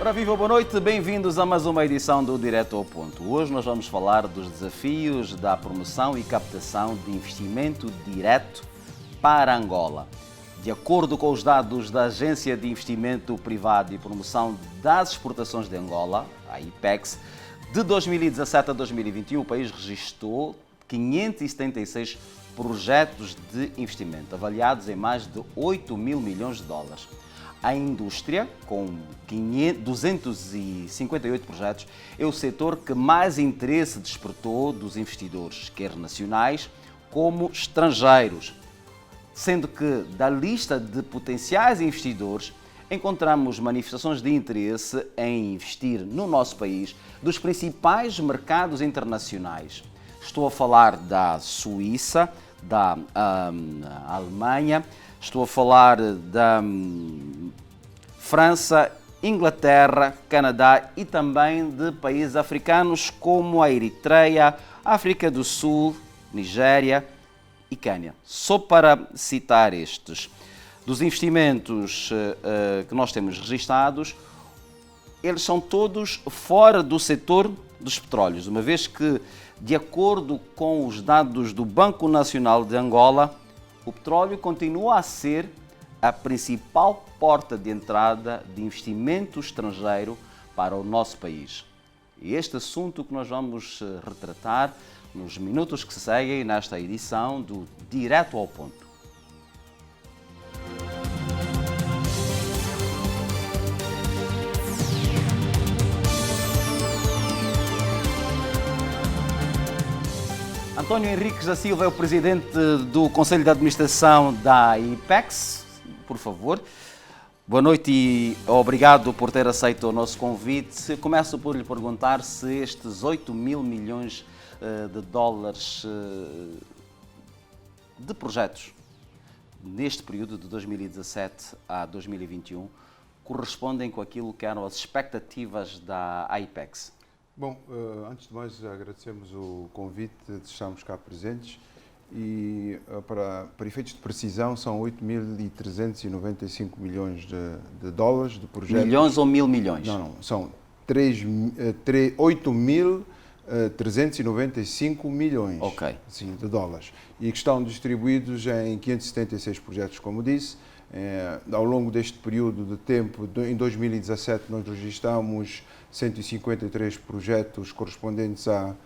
Ora, viva, boa noite, bem-vindos a mais uma edição do Direto ao Ponto. Hoje nós vamos falar dos desafios da promoção e captação de investimento direto para Angola. De acordo com os dados da Agência de Investimento Privado e Promoção das Exportações de Angola, a IPEX, de 2017 a 2021, o país registrou 576 projetos de investimento, avaliados em mais de 8 mil milhões de dólares. A indústria, com 258 projetos, é o setor que mais interesse despertou dos investidores, quer nacionais como estrangeiros, sendo que da lista de potenciais investidores encontramos manifestações de interesse em investir no nosso país dos principais mercados internacionais. Estou a falar da Suíça, da Alemanha, estou a falar da França, Inglaterra, Canadá e também de países africanos como a Eritreia, África do Sul, Nigéria e Quênia. Só para citar estes. Dos investimentos que nós temos registados, eles são todos fora do setor dos petróleos, uma vez que, de acordo com os dados do Banco Nacional de Angola, o petróleo continua a ser a principal porta de entrada de investimento estrangeiro para o nosso país. E este assunto que nós vamos retratar nos minutos que se seguem nesta edição do Direto ao Ponto. António Henriques da Silva é o presidente do Conselho de Administração da IPEX. Por favor. Boa noite e obrigado por ter aceito o nosso convite. Começo por lhe perguntar se estes 8 mil milhões de dólares de projetos neste período de 2017 a 2021 correspondem com aquilo que eram as expectativas da IPEX. Bom, antes de mais agradecemos o convite de estarmos cá presentes e para efeitos de precisão são 8.395 milhões de dólares de projetos. Milhões ou mil milhões? Não, são 8.395 milhões sim, de dólares e que estão distribuídos em 576 projetos, como disse. Ao longo deste período de tempo, em 2017, nós registramos 153 projetos correspondentes a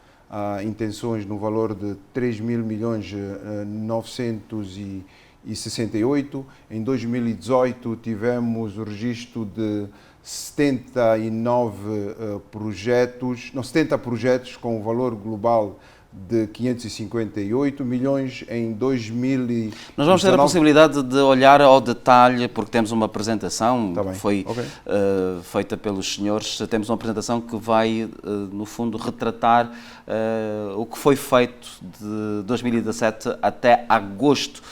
intenções no valor de 3.968. Em 2018 tivemos o registro de 70 projetos com um valor global de 558 milhões em 2019. Nós vamos ter a possibilidade de olhar ao detalhe, porque temos uma apresentação que foi feita pelos senhores, temos uma apresentação que vai, no fundo, retratar o que foi feito de 2017 até agosto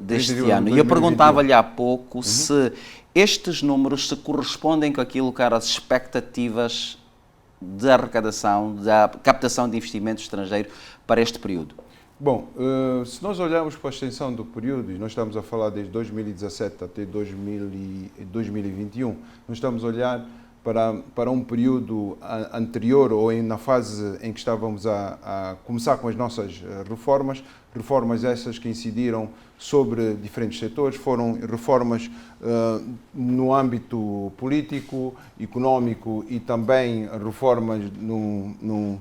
deste ano. E eu perguntava-lhe há pouco se estes números se correspondem com aquilo que eram as expectativas de arrecadação, da captação de investimento estrangeiro para este período? Bom, se nós olharmos para a extensão do período, e nós estamos a falar desde 2017 até 2021, nós estamos a olhar para um período anterior ou na fase em que estávamos a começar com as nossas reformas essas que incidiram sobre diferentes setores, foram reformas no âmbito político, económico e também reformas no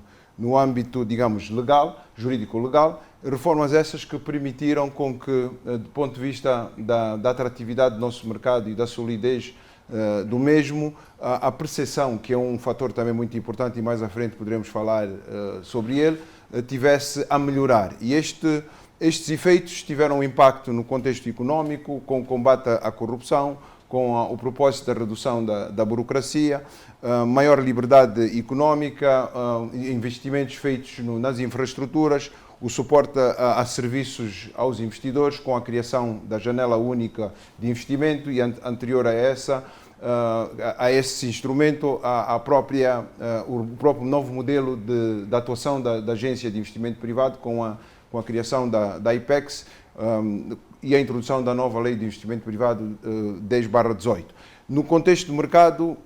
âmbito, digamos, legal, jurídico-legal, reformas essas que permitiram com que, do ponto de vista da atratividade do nosso mercado e da solidez do mesmo, a percepção, que é um fator também muito importante e mais à frente poderemos falar sobre ele, tivesse a melhorar. E estes efeitos tiveram um impacto no contexto económico, com o combate à corrupção, com o propósito da redução da burocracia, maior liberdade económica, investimentos feitos nas infraestruturas, o suporte a serviços aos investidores, com a criação da janela única de investimento e anterior a esse instrumento, o próprio novo modelo de atuação da Agência de Investimento Privado com a criação da IPEX e a introdução da nova Lei de Investimento Privado 10/18. No contexto de mercado,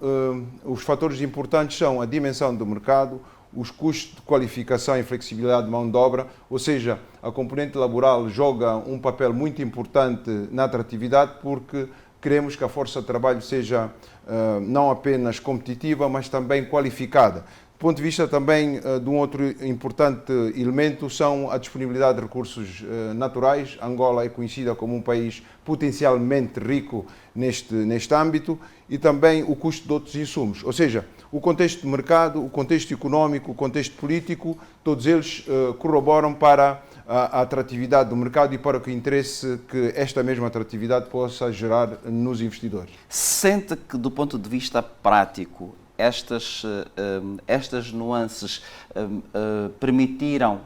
os fatores importantes são a dimensão do mercado, os custos de qualificação e flexibilidade de mão de obra, ou seja, a componente laboral joga um papel muito importante na atratividade porque queremos que a força de trabalho seja não apenas competitiva, mas também qualificada. Do ponto de vista também de um outro importante elemento são a disponibilidade de recursos naturais. Angola é conhecida como um país potencialmente rico neste âmbito e também o custo de outros insumos. Ou seja, o contexto de mercado, o contexto económico, o contexto político, todos eles corroboram para a atratividade do mercado e para o interesse que esta mesma atratividade possa gerar nos investidores. Sente que, do ponto de vista prático, estas nuances permitiram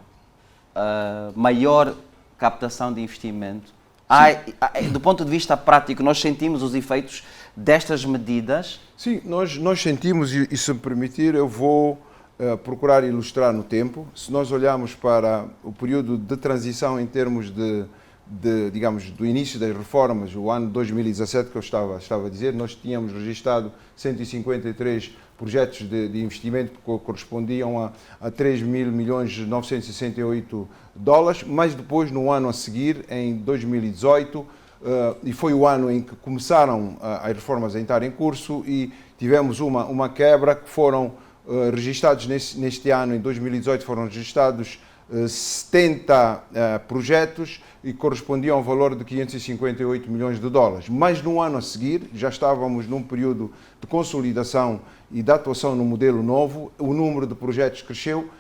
maior captação de investimento? Do ponto de vista prático, nós sentimos os efeitos destas medidas? Sim, nós sentimos, e se me permitir, eu vou procurar ilustrar no tempo. Se nós olharmos para o período de transição em termos digamos, do início das reformas, o ano 2017 que eu estava a dizer, nós tínhamos registrado 153 projetos de investimento que correspondiam a 3 mil milhões de 968 dólares, mas depois, no ano a seguir, em 2018, e foi o ano em que começaram as reformas a entrar em curso e tivemos uma quebra que foram registrados neste ano, em 2018, foram registrados 70 projetos e correspondiam ao valor de 558 milhões de dólares. Mas no ano a seguir, já estávamos num período de consolidação e de atuação no modelo novo, o número de projetos cresceu,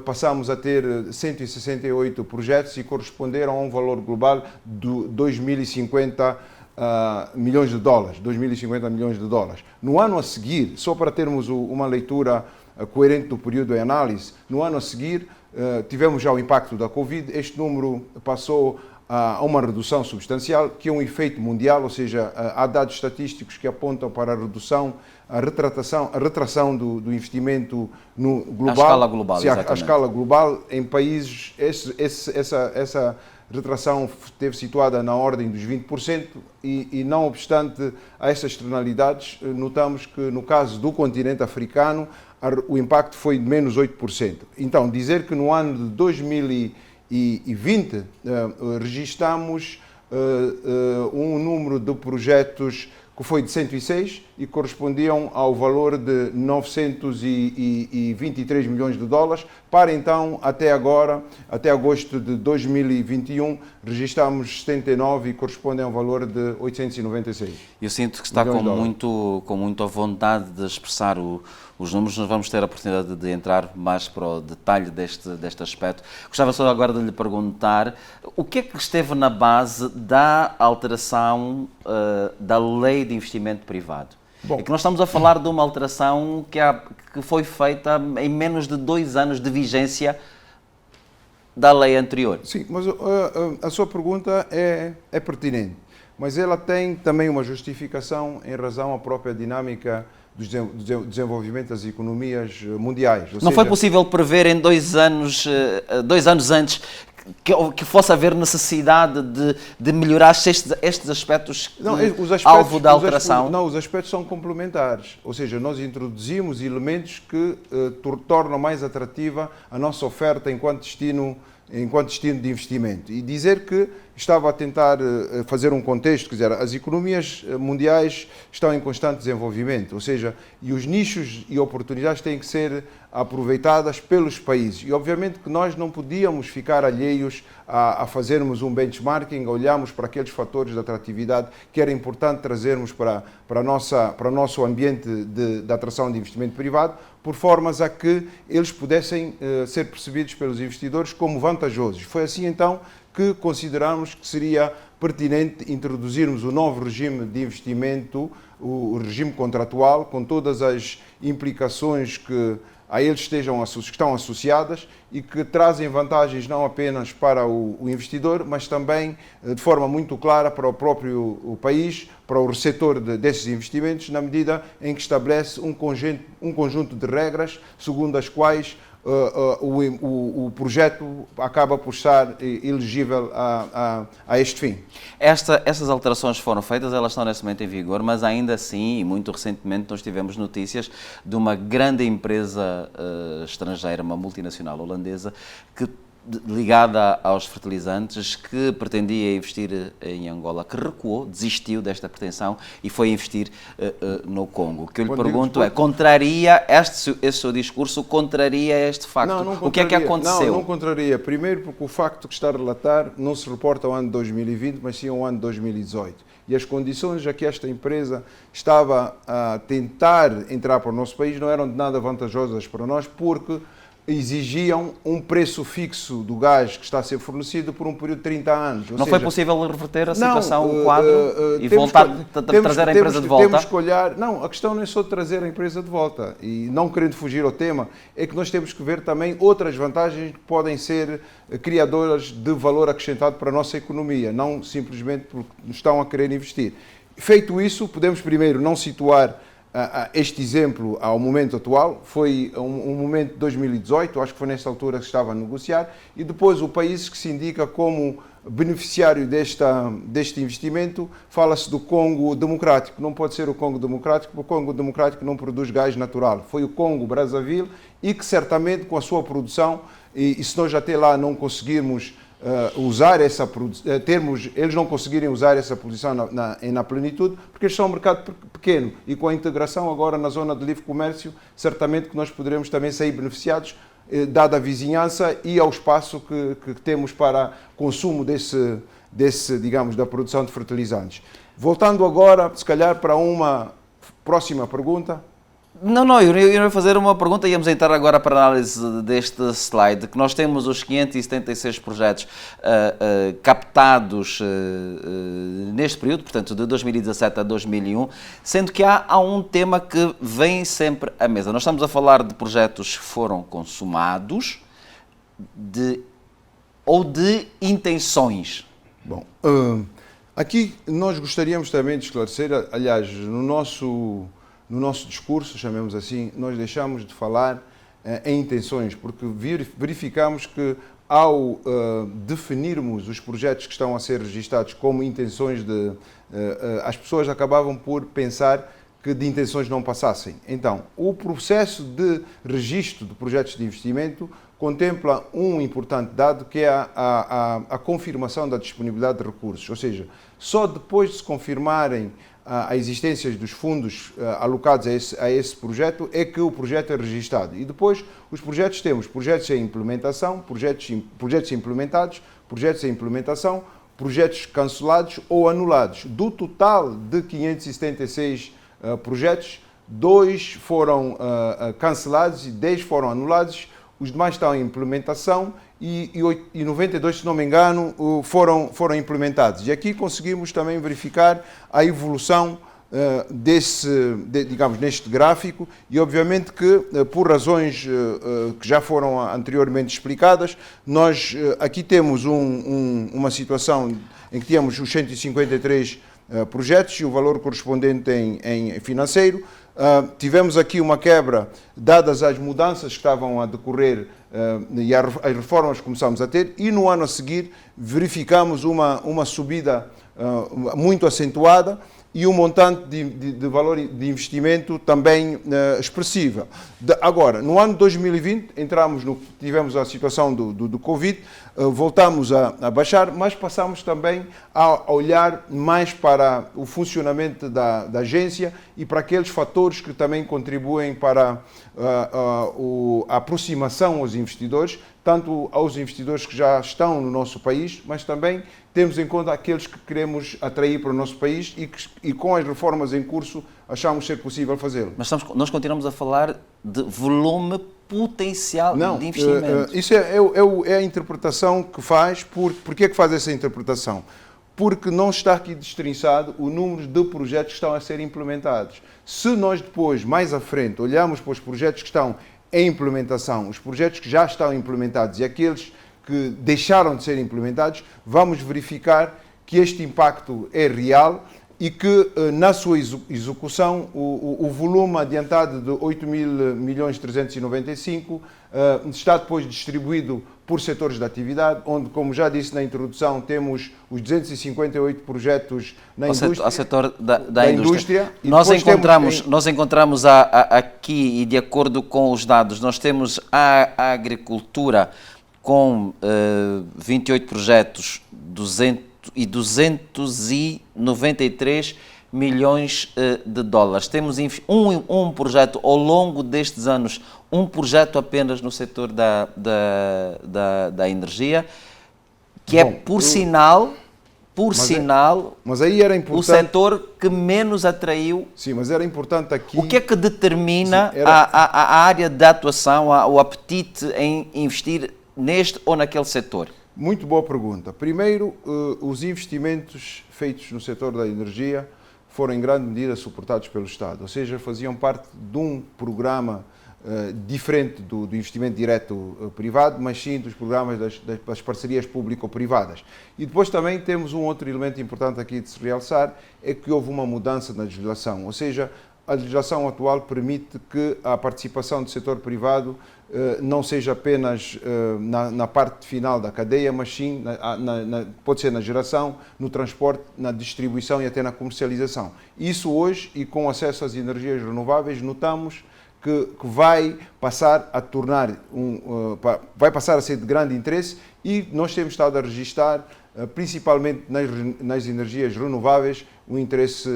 passamos a ter 168 projetos e corresponderam a um valor global de 2.050 milhões de dólares. 2.050 milhões de dólares. No ano a seguir, só para termos uma leitura coerente do período de análise, no ano a seguir tivemos já o impacto da Covid, este número passou a uma redução substancial, que é um efeito mundial, ou seja, há dados estatísticos que apontam para a redução, a retração do investimento no global. À escala global, exatamente. À escala global, em países, essa retração esteve situada na ordem dos 20% e não obstante a essas externalidades, notamos que no caso do continente africano, o impacto foi de menos 8%. Então, dizer que no ano de 2020 registramos um número de projetos que foi de 106 e correspondiam ao valor de 923 milhões de dólares, para então, até agora, até agosto de 2021, registramos 79 e correspondem ao valor de 896. Eu sinto que está com muita vontade de expressar os números. Nós vamos ter a oportunidade de entrar mais para o detalhe deste aspecto. Gostava só agora de lhe perguntar o que é que esteve na base da alteração da lei de investimento privado. Bom, é que nós estamos a falar de uma alteração que foi feita em menos de 2 anos de vigência da lei anterior. Sim, mas a sua pergunta é pertinente, mas ela tem também uma justificação em razão à própria dinâmica do desenvolvimento das economias mundiais. Não foi possível prever em 2 anos antes que fosse haver necessidade de melhorar estes aspectos, alvo da alteração? Os aspectos são complementares, ou seja, nós introduzimos elementos que tornam mais atrativa a nossa oferta enquanto destino de investimento. E dizer que estava a tentar fazer um contexto, quer dizer, as economias mundiais estão em constante desenvolvimento, ou seja, e os nichos e oportunidades têm que ser aproveitadas pelos países. E obviamente que nós não podíamos ficar alheios a fazermos um benchmarking, a olharmos para aqueles fatores de atratividade que era importante trazermos para o nosso ambiente de atração de investimento privado, por formas a que eles pudessem ser percebidos pelos investidores como vantajosos. Foi assim então que consideramos que seria pertinente introduzirmos o novo regime de investimento, o regime contratual, com todas as implicações que a eles que estão associadas e que trazem vantagens não apenas para o investidor, mas também de forma muito clara para o próprio país, para o receptor desses investimentos, na medida em que estabelece um conjunto de regras segundo as quais o projeto acaba por estar elegível a este fim. Essas alterações foram feitas, elas estão nesse momento em vigor, mas ainda assim, e muito recentemente, nós tivemos notícias de uma grande empresa estrangeira, uma multinacional holandesa, ligada aos fertilizantes, que pretendia investir em Angola, que recuou, desistiu desta pretensão e foi investir no Congo. O que eu lhe pergunto é, contraria esse seu discurso, contraria este facto? Não o que é que aconteceu? Não contraria. Primeiro porque o facto que está a relatar não se reporta ao ano de 2020, mas sim ao ano de 2018. E as condições a que esta empresa estava a tentar entrar para o nosso país não eram de nada vantajosas para nós, porque exigiam um preço fixo do gás que está a ser fornecido por um período de 30 anos. Não foi possível reverter a situação, o quadro, e voltar a trazer a empresa de volta? Temos que olhar... Não, a questão não é só trazer a empresa de volta. E não querendo fugir ao tema, é que nós temos que ver também outras vantagens que podem ser criadoras de valor acrescentado para a nossa economia, não simplesmente porque estão a querer investir. Feito isso, podemos primeiro não situar este exemplo ao momento atual, foi um momento de 2018, acho que foi nessa altura que se estava a negociar, e depois o país que se indica como beneficiário deste investimento, fala-se do Congo Democrático. Não pode ser o Congo Democrático, porque o Congo Democrático não produz gás natural. Foi o Congo Brazzaville e que certamente com a sua produção, e se nós até lá não conseguirmos usar essa eles não conseguirem usar essa posição na plenitude, porque eles são um mercado pequeno e com a integração agora na zona de livre comércio, certamente que nós poderemos também sair beneficiados, dada a vizinhança e ao espaço que temos para consumo digamos, da produção de fertilizantes. Voltando agora, se calhar, para uma próxima pergunta. Não, eu ia fazer uma pergunta, íamos entrar agora para a análise deste slide, que nós temos os 576 projetos captados neste período, portanto de 2017 a 2001, sendo que há um tema que vem sempre à mesa. Nós estamos a falar de projetos que foram consumados ou de intenções. Bom, aqui nós gostaríamos também de esclarecer, aliás, no nosso discurso, chamemos assim, nós deixamos de falar em intenções, porque verificamos que ao definirmos os projetos que estão a ser registados como intenções as pessoas acabavam por pensar que de intenções não passassem. Então, o processo de registro de projetos de investimento contempla um importante dado, que é a confirmação da disponibilidade de recursos, ou seja, só depois de se confirmarem a existência dos fundos alocados a esse projeto é que o projeto é registado. E depois temos projetos em implementação, projetos implementados, projetos em implementação, projetos cancelados ou anulados. Do total de 576 projetos, 2 foram cancelados e 10 foram anulados, os demais estão em implementação e 92, se não me engano, foram implementados. E aqui conseguimos também verificar a evolução digamos, neste gráfico, e obviamente que, por razões que já foram anteriormente explicadas, nós aqui temos uma situação em que tínhamos os 153 projetos e o valor correspondente em financeiro. Tivemos aqui uma quebra, dadas as mudanças que estavam a decorrer e as reformas que começamos a ter, e no ano a seguir verificamos uma subida muito acentuada e um montante de valor de investimento também expressivo. Agora, no ano de 2020, tivemos a situação do Covid, voltamos a baixar, mas passamos também a olhar mais para o funcionamento da agência e para aqueles fatores que também contribuem para a aproximação aos investidores, tanto aos investidores que já estão no nosso país, mas também temos em conta aqueles que queremos atrair para o nosso país e com as reformas em curso achamos ser possível fazê-lo. Mas nós continuamos a falar de volume potencial de investimento. Isso é a interpretação que faz. Porquê que faz essa interpretação? Porque não está aqui destrinçado o número de projetos que estão a ser implementados. Se nós depois, mais à frente, olharmos para os projetos que estão em implementação, os projetos que já estão implementados e aqueles que deixaram de ser implementados, vamos verificar que este impacto é real e que na sua execução o volume adiantado de 8.395 está depois distribuído por setores de atividade, onde, como já disse na introdução, temos os 258 projetos na indústria. Ao setor da indústria. E nós encontramos aqui, e de acordo com os dados, nós temos a agricultura com 28 projetos, 293 milhões de dólares. Temos um projeto ao longo destes anos, um projeto apenas no setor da energia, que mas aí era importante, o setor que menos atraiu. Sim, mas era importante aqui. O que é que determina a área de atuação, o apetite em investir neste ou naquele setor? Muito boa pergunta. Primeiro, os investimentos feitos no setor da energia foram em grande medida suportados pelo Estado, ou seja, faziam parte de um programa diferente do investimento direto privado, mas sim dos programas das parcerias público-privadas. E depois também temos um outro elemento importante aqui de se realçar, é que houve uma mudança na legislação, ou seja, a legislação atual permite que a participação do setor privado não seja apenas na parte final da cadeia, mas sim pode ser na geração, no transporte, na distribuição e até na comercialização. Isso hoje, e com acesso às energias renováveis, notamos que vai passar a vai passar a ser de grande interesse, e nós temos estado a registrar, principalmente nas energias renováveis, um interesse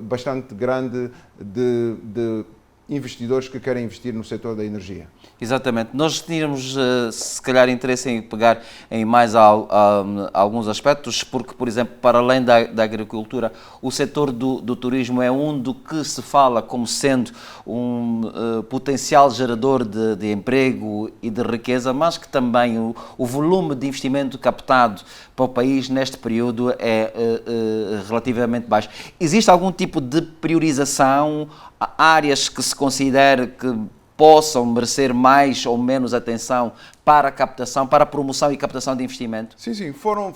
bastante grande de investidores que querem investir no setor da energia. Exatamente. Nós tínhamos, se calhar, interesse em pegar em mais alguns aspectos, porque, por exemplo, para além da agricultura, o setor do turismo é um do que se fala como sendo um potencial gerador de emprego e de riqueza, mas que também o volume de investimento captado para o país neste período é relativamente baixo. Existe algum tipo de priorização, áreas que se considere que possam merecer mais ou menos atenção para a captação, para a promoção e captação de investimento? Sim, foram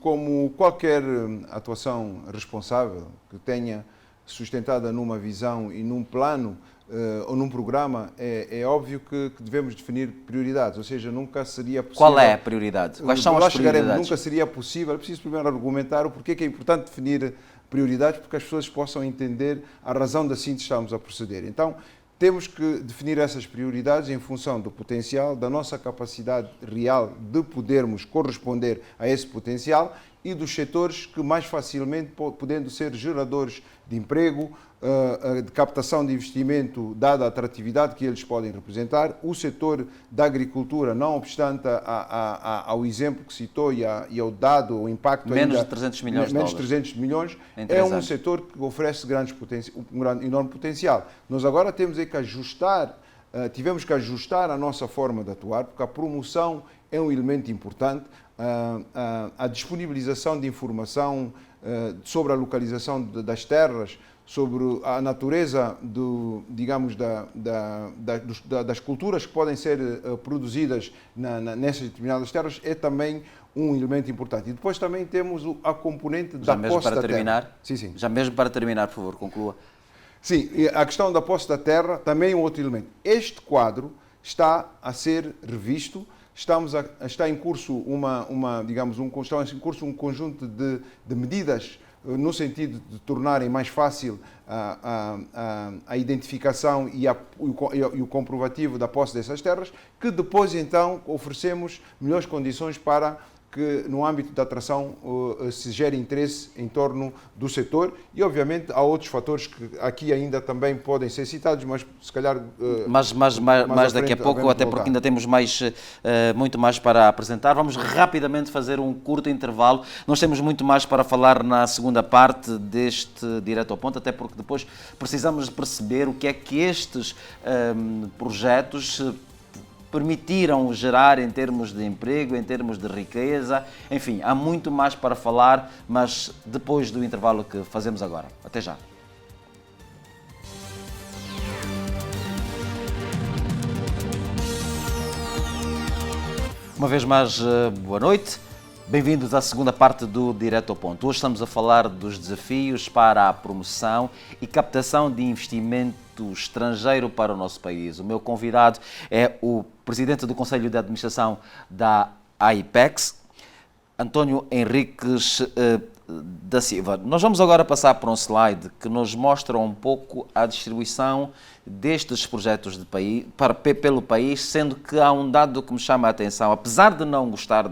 como qualquer atuação responsável que tenha sustentada numa visão e num plano ou num programa, é óbvio que devemos definir prioridades, ou seja, nunca seria possível... Qual é a prioridade? Quais são as prioridades? Nunca seria possível, é preciso primeiro argumentar o porquê que é importante definir prioridades, porque as pessoas possam entender a razão da síntese que estamos a proceder. Então, temos que definir essas prioridades em função do potencial, da nossa capacidade real de podermos corresponder a esse potencial e dos setores que mais facilmente, podendo ser geradores de emprego, de captação de investimento, dada a atratividade que eles podem representar. O setor da agricultura, não obstante ao exemplo que citou e ao dado, ao impacto... Menos de 300 milhões de dólares. Menos de 300 milhões, é um setor que oferece um enorme potencial. Nós agora temos que ajustar, tivemos que ajustar a nossa forma de atuar, porque a promoção é um elemento importante, a disponibilização de informação sobre a localização das terras, sobre a natureza das culturas que podem ser produzidas nessas determinadas terras, é também um elemento importante. E depois também temos a componente da posse da terra. Sim. Já mesmo para terminar, por favor, conclua. Sim, a questão da posse da terra também é um outro elemento. Este quadro está a ser revisto. Está em curso um conjunto de medidas no sentido de tornarem mais fácil a identificação e o comprovativo da posse dessas terras, que depois então oferecemos melhores condições para que no âmbito da atração se gere interesse em torno do setor, e obviamente há outros fatores que aqui ainda também podem ser citados, mas se calhar... mais daqui a pouco, até porque ainda temos muito mais para apresentar. Vamos rapidamente fazer um curto intervalo. Nós temos muito mais para falar na segunda parte deste Direto ao Ponto, até porque depois precisamos de perceber o que é que estes projetos permitiram gerar em termos de emprego, em termos de riqueza, enfim, há muito mais para falar, mas depois do intervalo que fazemos agora. Até já. Uma vez mais, boa noite. Bem-vindos à segunda parte do Direto ao Ponto. Hoje estamos a falar dos desafios para a promoção e captação de investimento estrangeiro para o nosso país. O meu convidado é o presidente do Conselho de Administração da AIPEX, António Henriques da Silva. Nós vamos agora passar para um slide que nos mostra um pouco a distribuição destes projetos pelo país, sendo que há um dado que me chama a atenção. Apesar de não gostar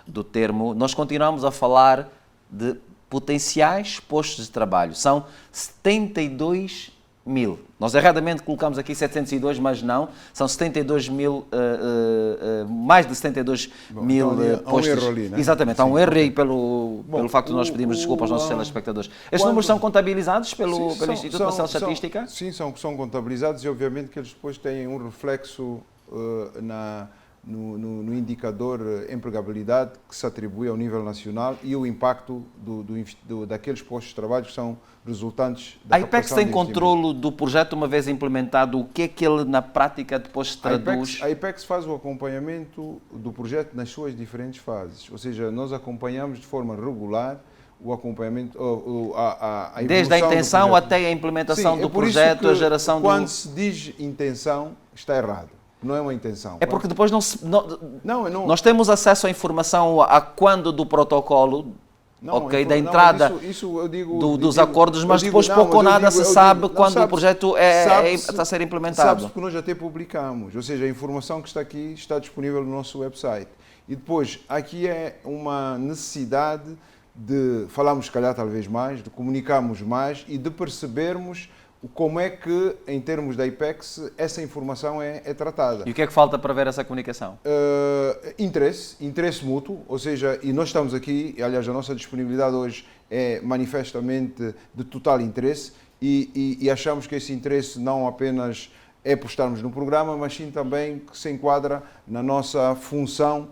do termo, nós continuamos a falar de potenciais postos de trabalho. São 72 mil. Nós erradamente colocamos aqui 702, mas não. São 72 mil, mais de 72 mil então, postos. Há um erro ali, né? Exatamente, há um erro aí pelo facto de nós pedirmos desculpa aos nossos telespectadores. Estes números são contabilizados pelo Instituto Nacional de Estatística? Sim, são contabilizados e obviamente que eles depois têm um reflexo no indicador empregabilidade que se atribui ao nível nacional e o impacto daqueles postos de trabalho que são resultantes da A AIPEX tem controlo do projeto uma vez implementado. O que é que ele na prática depois se traduz? A AIPEX faz o acompanhamento do projeto nas suas diferentes fases, ou seja, nós acompanhamos de forma regular o acompanhamento, a desde a intenção até a implementação do projeto, a geração do... Quando se diz intenção, está errado. Não é uma intenção. É porque depois nós temos acesso à informação a quando do protocolo, da entrada dos acordos, mas depois pouco ou nada se sabe quando o projeto está a ser implementado. Sabe-se porque nós até publicamos, ou seja, a informação que está aqui está disponível no nosso website. E depois, aqui é uma necessidade de falarmos, se calhar, talvez mais, de comunicarmos mais e de percebermos como é que, em termos da AIPEX, essa informação é tratada. E o que é que falta para ver essa comunicação? Interesse mútuo, ou seja, e nós estamos aqui, aliás, a nossa disponibilidade hoje é manifestamente de total interesse e achamos que esse interesse não apenas é por estarmos no programa, mas sim também que se enquadra na nossa função,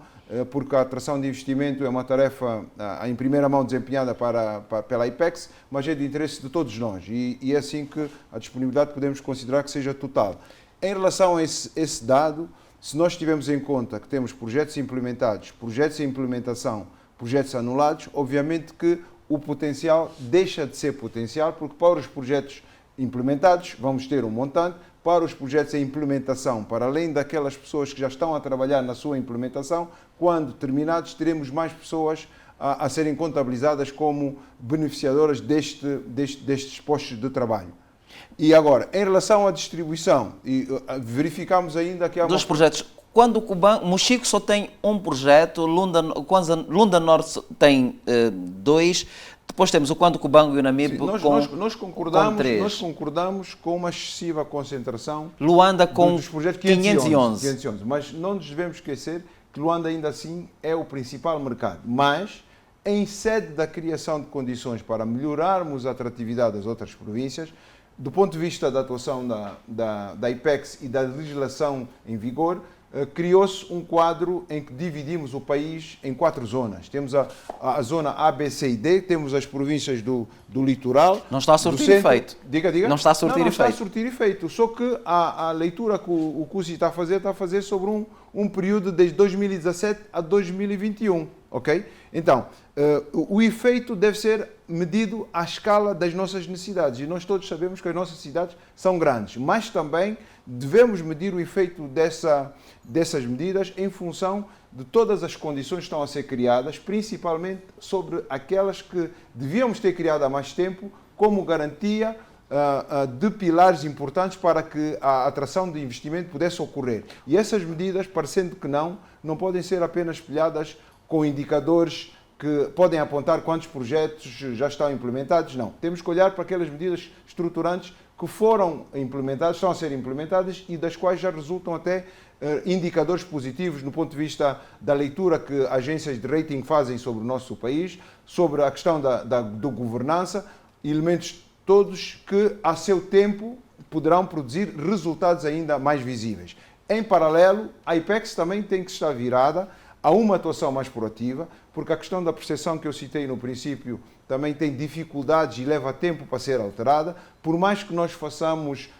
porque a atração de investimento é uma tarefa em primeira mão desempenhada pela AIPEX, mas é de interesse de todos nós e é assim que a disponibilidade podemos considerar que seja total. Em relação a esse dado, se nós tivermos em conta que temos projetos implementados, projetos em implementação, projetos anulados, obviamente que o potencial deixa de ser potencial, porque para os projetos implementados vamos ter um montante, para os projetos em implementação, para além daquelas pessoas que já estão a trabalhar na sua implementação, quando terminados teremos mais pessoas a serem contabilizadas como beneficiadoras destes postos de trabalho. E agora, em relação à distribuição, verificamos ainda que há dos projetos. Quando o Cubango, Mochico só tem um projeto, Lunda Norte tem dois. Depois temos o Quando Cubango e o Namibe com 3. Nós concordamos com uma excessiva concentração. Luanda com dos projetos 511. Mas não nos devemos esquecer que Luanda ainda assim é o principal mercado. Mas, em sede da criação de condições para melhorarmos a atratividade das outras províncias, do ponto de vista da atuação da AIPEX e da legislação em vigor, criou-se um quadro em que dividimos o país em 4 zonas. Temos a zona A, B, C e D, temos as províncias do litoral. Não está a surtir efeito. Diga. Não está a surtir efeito. Não está a surtir efeito. Só que a leitura que o CUSI está a fazer sobre um período desde 2017 a 2021. Ok? Então, o efeito deve ser medido à escala das nossas necessidades. E nós todos sabemos que as nossas necessidades são grandes, mas também devemos medir o efeito dessas medidas em função de todas as condições que estão a ser criadas, principalmente sobre aquelas que devíamos ter criado há mais tempo, como garantia de pilares importantes para que a atração de investimento pudesse ocorrer. E essas medidas, parecendo que não podem ser apenas espelhadas com indicadores que podem apontar quantos projetos já estão implementados. Não. Temos que olhar para aquelas medidas estruturantes que foram implementadas, estão a ser implementadas e das quais já resultam até indicadores positivos no ponto de vista da leitura que agências de rating fazem sobre o nosso país, sobre a questão da governança, elementos todos que, a seu tempo, poderão produzir resultados ainda mais visíveis. Em paralelo, a AIPEX também tem que estar virada a uma atuação mais proativa, porque a questão da percepção que eu citei no princípio também tem dificuldades e leva tempo para ser alterada. Por mais que nós façamos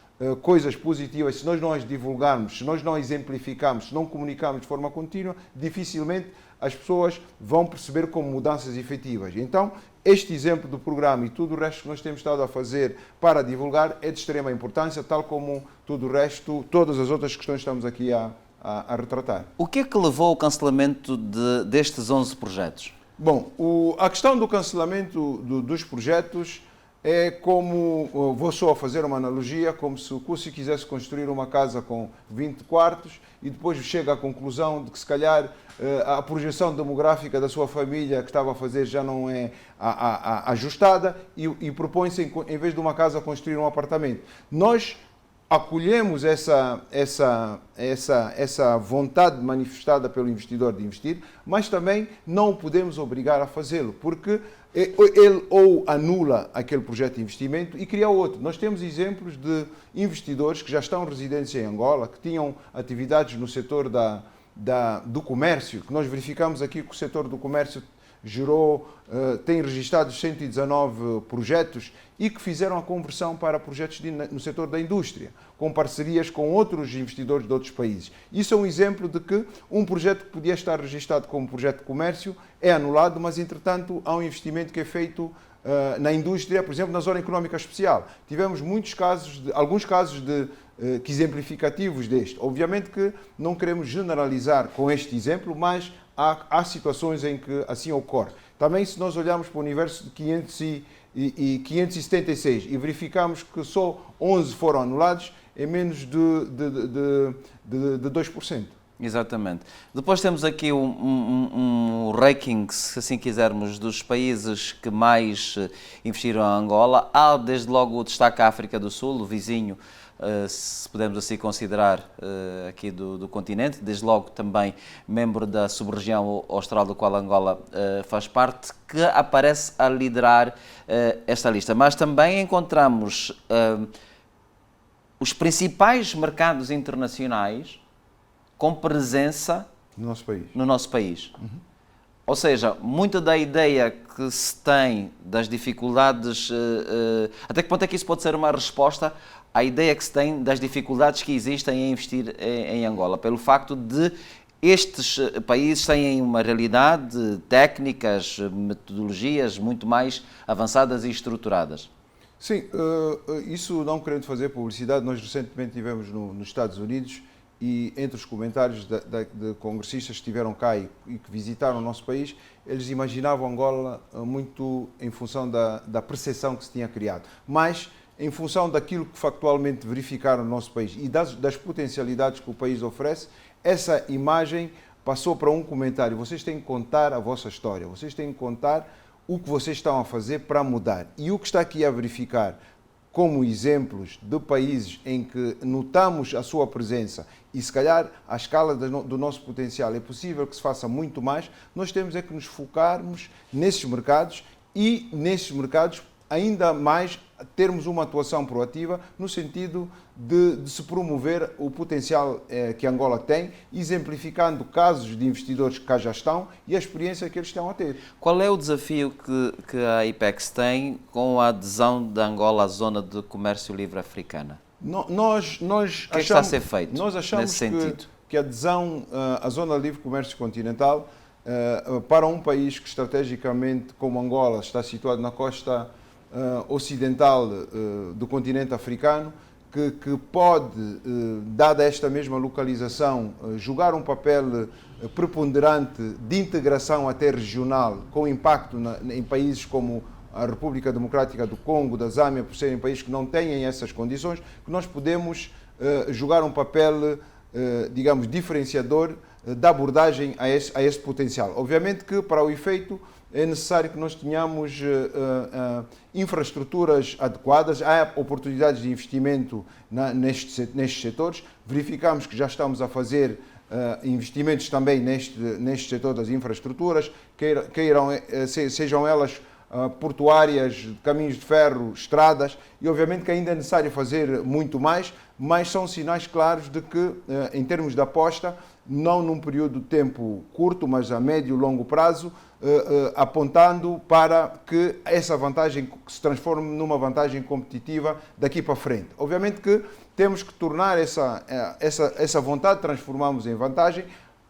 coisas positivas, se nós não as divulgarmos, se nós não exemplificarmos, se não comunicarmos de forma contínua, dificilmente as pessoas vão perceber como mudanças efetivas. Então, este exemplo do programa e tudo o resto que nós temos estado a fazer para divulgar é de extrema importância, tal como tudo o resto, todas as outras questões que estamos aqui a retratar. O que é que levou ao cancelamento destes 11 projetos? Bom, a questão do cancelamento dos projetos é como, vou só fazer uma analogia, como se o Cussi quisesse construir uma casa com 20 quartos e depois chega à conclusão de que se calhar a projeção demográfica da sua família que estava a fazer já não é ajustada e propõe-se, em vez de uma casa, construir um apartamento. Nós acolhemos essa vontade manifestada pelo investidor de investir, mas também não o podemos obrigar a fazê-lo, porque ele ou anula aquele projeto de investimento e cria outro. Nós temos exemplos de investidores que já estão residentes em Angola, que tinham atividades no setor do comércio, que nós verificamos aqui que o setor do comércio tem registrado 119 projetos e que fizeram a conversão para projetos no setor da indústria, com parcerias com outros investidores de outros países. Isso é um exemplo de que um projeto que podia estar registrado como projeto de comércio é anulado, mas entretanto há um investimento que é feito na indústria, por exemplo, na zona económica especial. Tivemos alguns casos exemplificativos deste. Obviamente que não queremos generalizar com este exemplo, mas há situações em que assim ocorre. Também, se nós olharmos para o universo de 576 e verificamos que só 11 foram anulados, é menos de 2%. Exatamente. Depois temos aqui um ranking, se assim quisermos, dos países que mais investiram em Angola. Há, desde logo, o destaque à África do Sul, o vizinho, se podemos assim considerar, aqui do continente, desde logo também membro da sub-região austral do qual Angola faz parte, que aparece a liderar esta lista. Mas também encontramos os principais mercados internacionais com presença no nosso país. Uhum. Ou seja, muita da ideia que se tem das dificuldades, até que ponto é que isso pode ser uma resposta à ideia que se tem das dificuldades que existem em investir em Angola, pelo facto de estes países têm uma realidade, técnicas, metodologias muito mais avançadas e estruturadas. Sim, isso não querendo fazer publicidade, nós recentemente estivemos nos Estados Unidos e entre os comentários de congressistas que estiveram cá e que visitaram o nosso país, eles imaginavam Angola muito em função da percepção que se tinha criado, mas em função daquilo que factualmente verificaram no nosso país e das potencialidades que o país oferece, essa imagem passou para um comentário: vocês têm que contar a vossa história, vocês têm que contar o que vocês estão a fazer para mudar. E o que está aqui a verificar como exemplos de países em que notamos a sua presença e se calhar à escala do nosso potencial é possível que se faça muito mais, nós temos é que nos focarmos nesses mercados e nesses mercados ainda mais termos uma atuação proativa no sentido de se promover o potencial que Angola tem, exemplificando casos de investidores que cá já estão e a experiência que eles estão a ter. Qual é o desafio que a IPEX tem com a adesão de Angola à Zona de Comércio Livre Africana? Nós o que está a ser feito nós achamos nesse sentido? Que a adesão à Zona Livre de Comércio Continental para um país que estrategicamente, como Angola, está situado na costa ocidental do continente africano, que pode, dada esta mesma localização, jogar um papel preponderante de integração até regional, com impacto em países como a República Democrática do Congo, da Zâmbia, por serem países que não têm essas condições, que nós podemos jogar um papel, digamos, diferenciador da abordagem a esse potencial. Obviamente que, para o efeito, é necessário que nós tenhamos infraestruturas adequadas, há oportunidades de investimento nestes setores, verificamos que já estamos a fazer investimentos também neste setor das infraestruturas, sejam elas portuárias, caminhos de ferro, estradas, e obviamente que ainda é necessário fazer muito mais, mas são sinais claros de que, em termos de aposta, não num período de tempo curto, mas a médio e longo prazo, apontando para que essa vantagem se transforme numa vantagem competitiva daqui para frente. Obviamente que temos que tornar essa vontade, transformarmos em vantagem,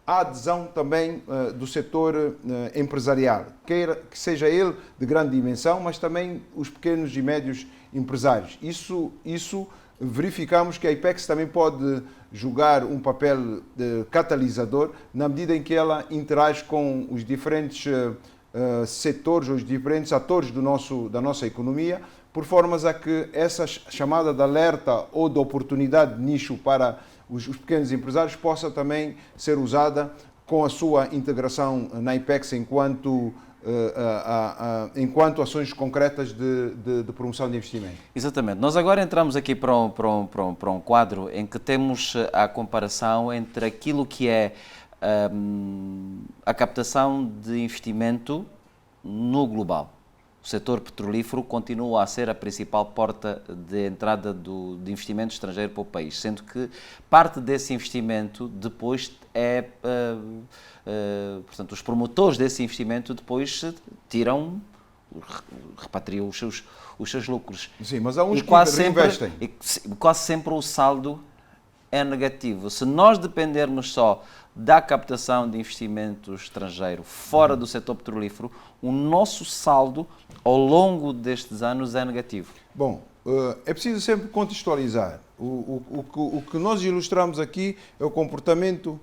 a adesão também do setor empresarial, que seja ele de grande dimensão, mas também os pequenos e médios empresários. Isso verificamos que a IPEX também pode jogar um papel de catalisador na medida em que ela interage com os diferentes setores, os diferentes atores da nossa economia, por formas a que essa chamada de alerta ou de oportunidade de nicho para os pequenos empresários possa também ser usada com a sua integração na IPEX enquanto ações concretas de promoção de investimento. Exatamente. Nós agora entramos aqui para um quadro em que temos a comparação entre aquilo que é a captação de investimento no global. O setor petrolífero continua a ser a principal porta de entrada de investimento estrangeiro para o país, sendo que parte desse investimento depois portanto, os promotores desse investimento depois repatriam os seus lucros. Sim, mas há uns e que reinvestem. Quase sempre o saldo é negativo. Se nós dependermos só da captação de investimento estrangeiro fora do setor petrolífero, o nosso saldo ao longo destes anos é negativo. Bom, é preciso sempre contextualizar. O que nós ilustramos aqui é o comportamento,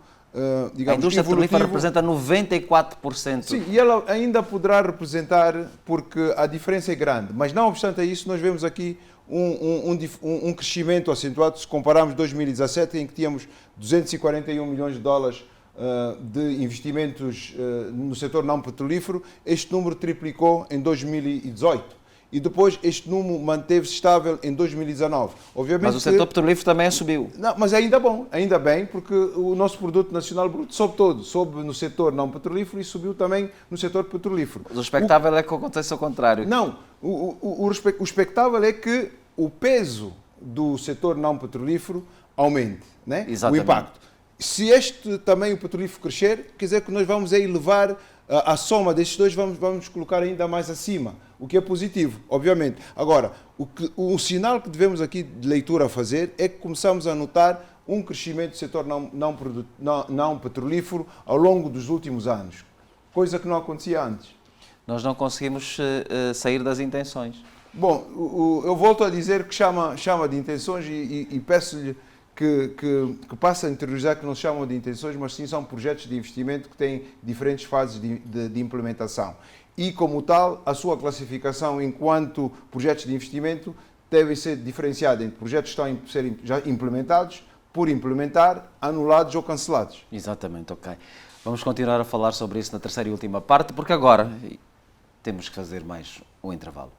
digamos, a indústria petrolífera evolutivo. representa 94%. Sim, e ela ainda poderá representar porque a diferença é grande. Mas não obstante isso, nós vemos aqui um crescimento acentuado. Se compararmos 2017, em que tínhamos 241 milhões de dólares de investimentos no setor não petrolífero, este número triplicou em 2018. E depois este número manteve-se estável em 2019. Obviamente mas o setor petrolífero também subiu. Não, mas ainda bem, porque o nosso produto nacional bruto sobe todo. Sobe no setor não petrolífero e subiu também no setor petrolífero. O expectável é que aconteça o contrário. Não, o expectável é que o peso do setor não petrolífero aumente, né? Exatamente. O impacto. Se também o petrolífero crescer, quer dizer que nós vamos elevar a soma destes dois, vamos colocar ainda mais acima, o que é positivo, obviamente. Agora, o sinal que devemos aqui de leitura fazer é que começamos a notar um crescimento do setor não petrolífero ao longo dos últimos anos, coisa que não acontecia antes. Nós não conseguimos sair das intenções. Bom, eu volto a dizer que chama de intenções e peço-lhe que passe a interiorizar que não se chamam de intenções, mas sim são projetos de investimento que têm diferentes fases de implementação. E, como tal, a sua classificação enquanto projetos de investimento deve ser diferenciada entre projetos que estão a ser já implementados, por implementar, anulados ou cancelados. Exatamente, ok. Vamos continuar a falar sobre isso na terceira e última parte, porque agora temos que fazer mais um intervalo.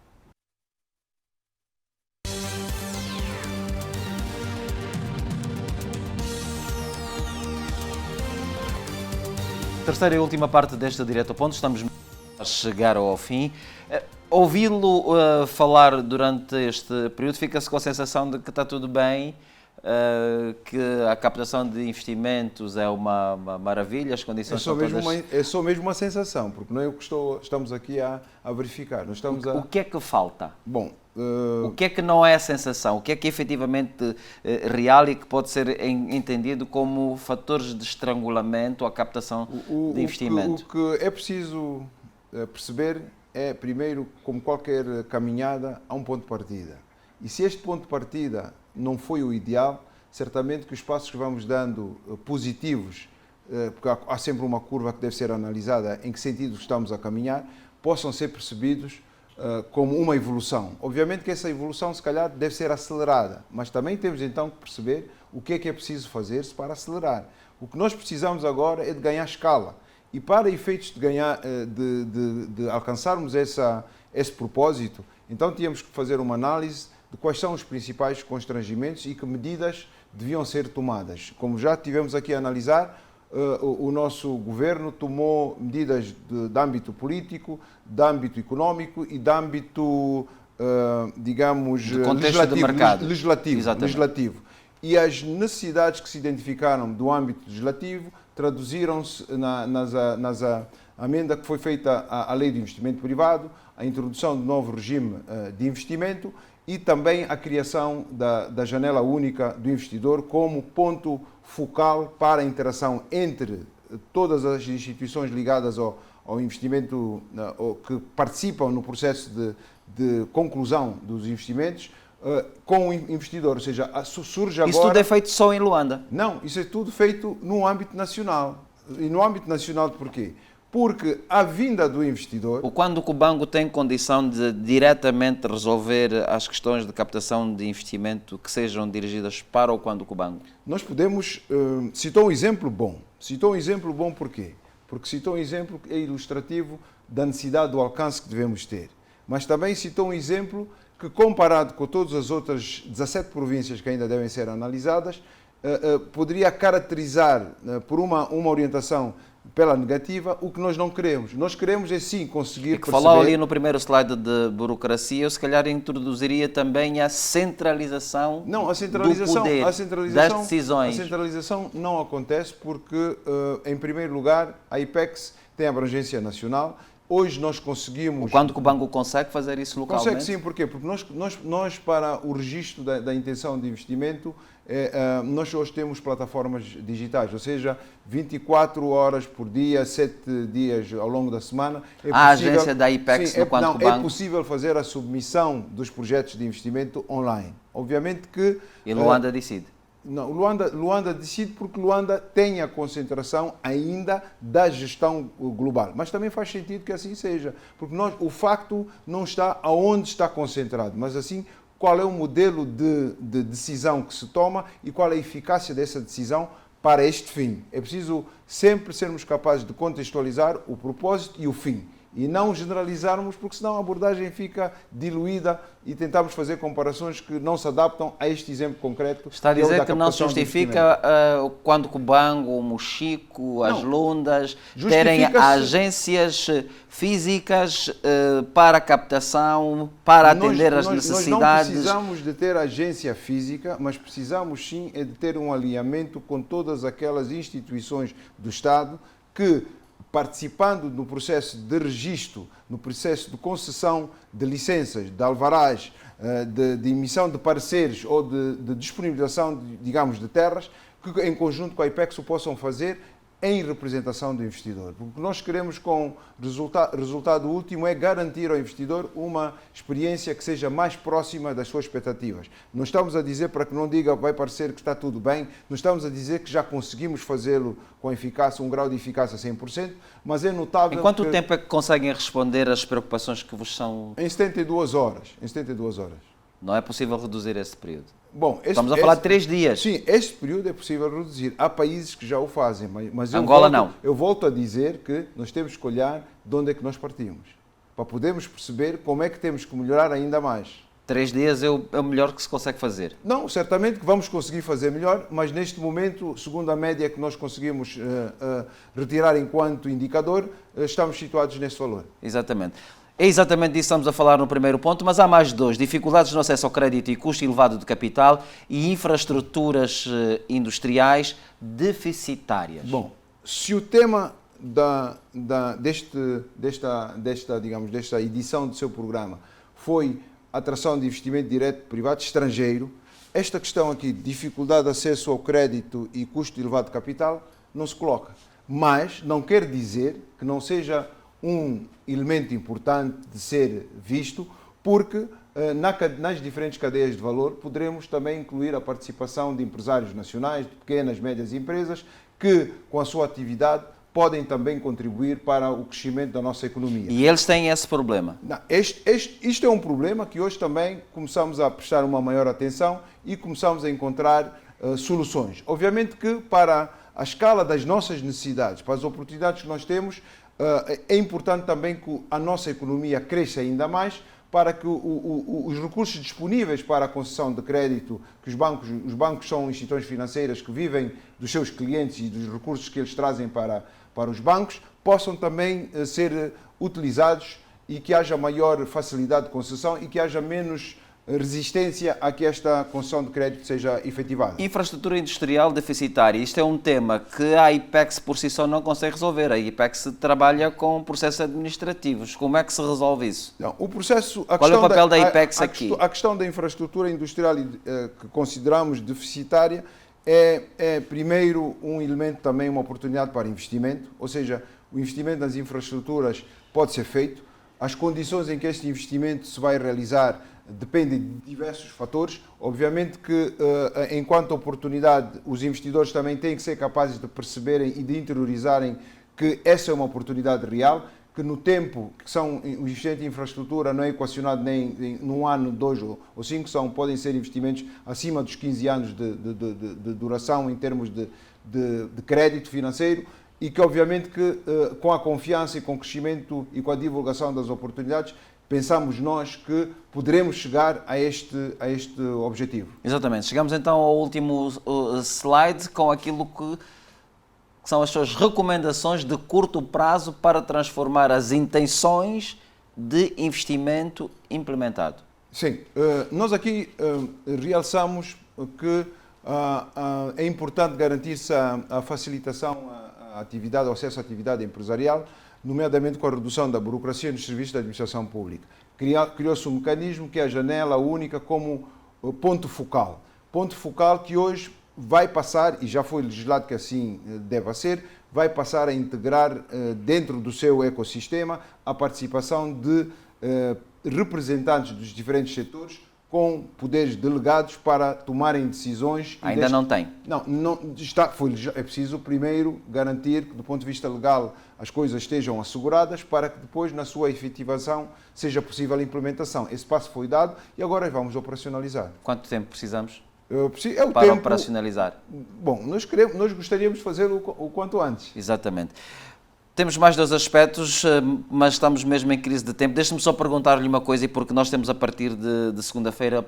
Terceira e última parte desta Direto ao Ponto, estamos a chegar ao fim. Ouvi-lo falar durante este período, fica-se com a sensação de que está tudo bem, que a captação de investimentos é uma maravilha, as condições são todas... É só mesmo uma sensação, porque não é o que estamos aqui a verificar. Nós estamos O que é que falta? Bom, o que é que não é a sensação? O que é que é efetivamente real e que pode ser entendido como fatores de estrangulamento à captação de investimento? O que é preciso perceber é, primeiro, como qualquer caminhada, há um ponto de partida. E se este ponto de partida não foi o ideal, certamente que os passos que vamos dando positivos, porque há sempre uma curva que deve ser analisada em que sentido estamos a caminhar, possam ser percebidos como uma evolução. Obviamente que essa evolução, se calhar, deve ser acelerada, mas também temos então que perceber o que é preciso fazer-se para acelerar. O que nós precisamos agora é de ganhar escala. E para efeitos de alcançarmos esse propósito, então tínhamos que fazer uma análise de quais são os principais constrangimentos e que medidas deviam ser tomadas. Como já tivemos aqui a analisar, o nosso governo tomou medidas de âmbito político, de âmbito económico e de âmbito, digamos, legislativo. E as necessidades que se identificaram do âmbito legislativo traduziram-se nas amenda que foi feita à Lei do Investimento Privado, a introdução de novo regime de investimento e também a criação da janela única do investidor como ponto focal para a interação entre todas as instituições ligadas ao investimento, que participam no processo de conclusão dos investimentos, com o investidor. Ou seja, surge agora... Isso tudo é feito só em Luanda? Não, isso é tudo feito no âmbito nacional. E no âmbito nacional porquê? Porque a vinda do investidor... Quando o Cubango tem condição de diretamente resolver as questões de captação de investimento que sejam dirigidas para o Quando Cubango? Nós podemos... citou um exemplo bom. Citou um exemplo bom porquê? Porque citou um exemplo que é ilustrativo da necessidade do alcance que devemos ter. Mas também citou um exemplo que, comparado com todas as outras 17 províncias que ainda devem ser analisadas, poderia caracterizar por uma orientação pela negativa o que nós não queremos. Nós queremos é sim conseguir perceber... Falou ali no primeiro slide de burocracia, eu se calhar introduziria também a centralização, não, a centralização do poder, das decisões. A centralização não acontece porque, em primeiro lugar, a IPEX tem abrangência nacional. Hoje nós conseguimos... Quando o Cubango consegue fazer isso localmente? Consegue sim, porquê? Porque nós para o registro da intenção de investimento, nós hoje temos plataformas digitais, ou seja, 24 horas por dia, 7 dias ao longo da semana. A agência da IPEX sim, no Quando Cubango? É possível fazer a submissão dos projetos de investimento online. Obviamente que... E Luanda decide? Não, Luanda decide porque Luanda tem a concentração ainda da gestão global. Mas também faz sentido que assim seja, porque o facto não está aonde está concentrado, mas assim qual é o modelo de decisão que se toma e qual é a eficácia dessa decisão para este fim. É preciso sempre sermos capazes de contextualizar o propósito e o fim. E não generalizarmos, porque senão a abordagem fica diluída e tentamos fazer comparações que não se adaptam a este exemplo concreto. Está a dizer que não se justifica quando Cubango, o Mochico, as Lundas terem agências físicas para captação, para atender às necessidades. Nós não precisamos de ter agência física, mas precisamos sim de ter um alinhamento com todas aquelas instituições do Estado que, participando no processo de registro, no processo de concessão de licenças, de alvarás, de emissão de pareceres ou de disponibilização, digamos, de terras, que em conjunto com a IPEX o possam fazer em representação do investidor. O que nós queremos com resultado último é garantir ao investidor uma experiência que seja mais próxima das suas expectativas. Não estamos a dizer, para que não diga vai parecer que está tudo bem, não estamos a dizer que já conseguimos fazê-lo com eficácia, um grau de eficácia 100%, mas é notável... Em quanto tempo é que conseguem responder às preocupações que vos são... Em 72 horas. Em 72 horas. Não é possível reduzir esse período? Bom, estamos a falar de 3 dias. Sim, este período é possível reduzir. Há países que já o fazem, mas eu volto a dizer que nós temos que olhar de onde é que nós partimos, para podermos perceber como é que temos que melhorar ainda mais. 3 dias é o melhor que se consegue fazer? Não, certamente que vamos conseguir fazer melhor, mas neste momento, segundo a média que nós conseguimos retirar enquanto indicador, estamos situados nesse valor. Exatamente. É exatamente disso que estamos a falar no primeiro ponto, mas há mais 2. Dificuldades no acesso ao crédito e custo elevado de capital e infraestruturas industriais deficitárias. Bom, se o tema desta edição do seu programa foi atração de investimento direto privado estrangeiro, esta questão aqui, dificuldade de acesso ao crédito e custo elevado de capital, não se coloca. Mas não quer dizer que não seja um elemento importante de ser visto, porque nas diferentes cadeias de valor poderemos também incluir a participação de empresários nacionais, de pequenas e médias empresas, que com a sua atividade podem também contribuir para o crescimento da nossa economia. E eles têm esse problema? Não, isto é um problema que hoje também começamos a prestar uma maior atenção e começamos a encontrar soluções. Obviamente que para a escala das nossas necessidades, para as oportunidades que nós temos, é importante também que a nossa economia cresça ainda mais para que os recursos disponíveis para a concessão de crédito, que os bancos são instituições financeiras que vivem dos seus clientes e dos recursos que eles trazem para os bancos, possam também ser utilizados e que haja maior facilidade de concessão e que haja menos resistência a que esta concessão de crédito seja efetivada. Infraestrutura industrial deficitária. Isto é um tema que a IPEX por si só não consegue resolver. A IPEX trabalha com processos administrativos. Como é que se resolve isso? Não, o processo, Qual é o papel da IPEX aqui? A questão da infraestrutura industrial que consideramos deficitária é primeiro um elemento também, uma oportunidade para investimento, ou seja, o investimento nas infraestruturas pode ser feito. As condições em que este investimento se vai realizar dependem de diversos fatores. Obviamente que, enquanto oportunidade, os investidores também têm que ser capazes de perceberem e de interiorizarem que essa é uma oportunidade real, que no tempo que o investimento em infraestrutura não é equacionado nem num ano, 2 ou 5, podem ser investimentos acima dos 15 anos de duração em termos de crédito financeiro, e que obviamente que com a confiança e com o crescimento e com a divulgação das oportunidades, pensamos nós que poderemos chegar a este objetivo. Exatamente. Chegamos então ao último slide com aquilo que são as suas recomendações de curto prazo para transformar as intenções de investimento implementado. Sim, nós aqui realçamos que é importante garantir-se a facilitação à atividade, ao acesso à atividade empresarial, nomeadamente com a redução da burocracia nos serviços da administração pública. Criou-se um mecanismo que é a janela única como ponto focal. Ponto focal que hoje vai passar, e já foi legislado que assim deva ser, vai passar a integrar dentro do seu ecossistema a participação de representantes dos diferentes setores com poderes delegados para tomarem decisões. Ainda não tem? Não está. É preciso primeiro garantir que, do ponto de vista legal, as coisas estejam asseguradas para que depois, na sua efetivação, seja possível a implementação. Esse passo foi dado e agora vamos operacionalizar. Quanto tempo precisamos para operacionalizar? Bom, nós gostaríamos de fazê-lo o quanto antes. Exatamente. Temos mais 2 aspectos, mas estamos mesmo em crise de tempo. Deixe-me só perguntar-lhe uma coisa, porque nós temos a partir de segunda-feira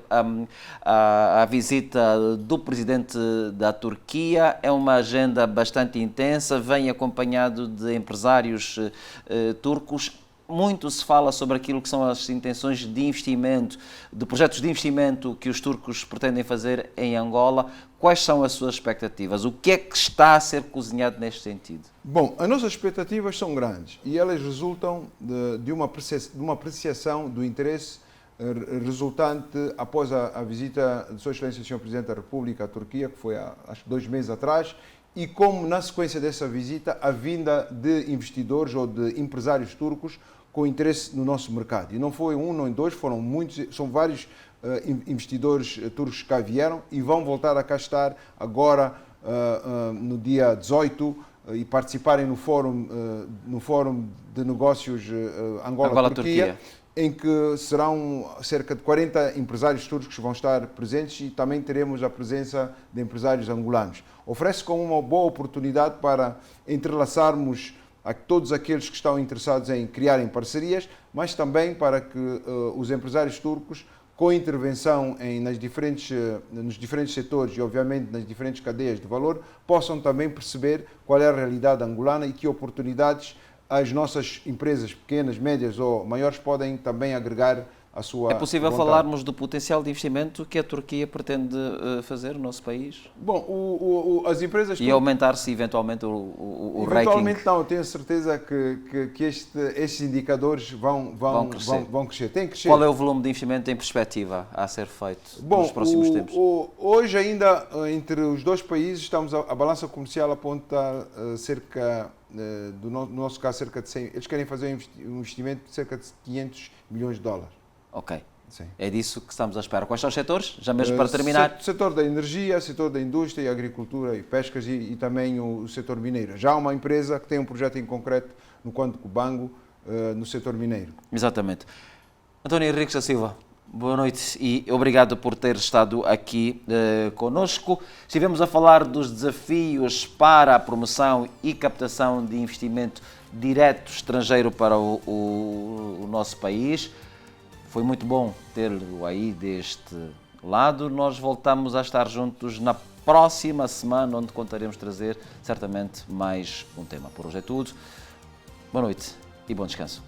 a visita do presidente da Turquia. É uma agenda bastante intensa, vem acompanhado de empresários turcos. Muito se fala sobre aquilo que são as intenções de investimento, de projetos de investimento que os turcos pretendem fazer em Angola. Quais são as suas expectativas? O que é que está a ser cozinhado neste sentido? Bom, as nossas expectativas são grandes e elas resultam de uma apreciação do interesse resultante após a visita de Sua Excelência o Sr. Presidente da República à Turquia, que foi há acho que 2 meses atrás, e como na sequência dessa visita a vinda de investidores ou de empresários turcos com interesse no nosso mercado. E não foi um, não dois, foram muitos, são vários investidores turcos que cá vieram e vão voltar a cá estar agora no dia 18 e participarem no Fórum de Negócios Angola-Turquia, em que serão cerca de 40 empresários turcos que vão estar presentes e também teremos a presença de empresários angolanos. Oferece como uma boa oportunidade para entrelaçarmos a todos aqueles que estão interessados em criarem parcerias, mas também para que os empresários turcos, com intervenção nos diferentes setores e, obviamente, nas diferentes cadeias de valor, possam também perceber qual é a realidade angolana e que oportunidades as nossas empresas pequenas, médias ou maiores podem também agregar a sua É possível vontade. falarmos do potencial de investimento que a Turquia pretende fazer no nosso país? Bom, as empresas... E aumentar-se eventualmente o ranking? Eventualmente não, eu tenho certeza que estes indicadores vão crescer. Tem que crescer. Qual é o volume de investimento em perspectiva a ser feito nos próximos tempos? Hoje ainda, entre os 2 países, a balança comercial aponta cerca, no nosso caso, cerca de 100, eles querem fazer um investimento de cerca de 500 milhões de dólares. Ok. Sim. É disso que estamos à espera. Quais são os setores? Já mesmo para terminar. Setor da energia, setor da indústria, agricultura e pescas e também o setor mineiro. Já há uma empresa que tem um projeto em concreto no Conde Cubango, no setor mineiro. Exatamente. António Henriques da Silva, boa noite e obrigado por ter estado aqui conosco. Estivemos a falar dos desafios para a promoção e captação de investimento direto estrangeiro para o nosso país. Foi muito bom tê-lo aí deste lado. Nós voltamos a estar juntos na próxima semana, onde contaremos trazer certamente mais um tema. Por hoje é tudo. Boa noite e bom descanso.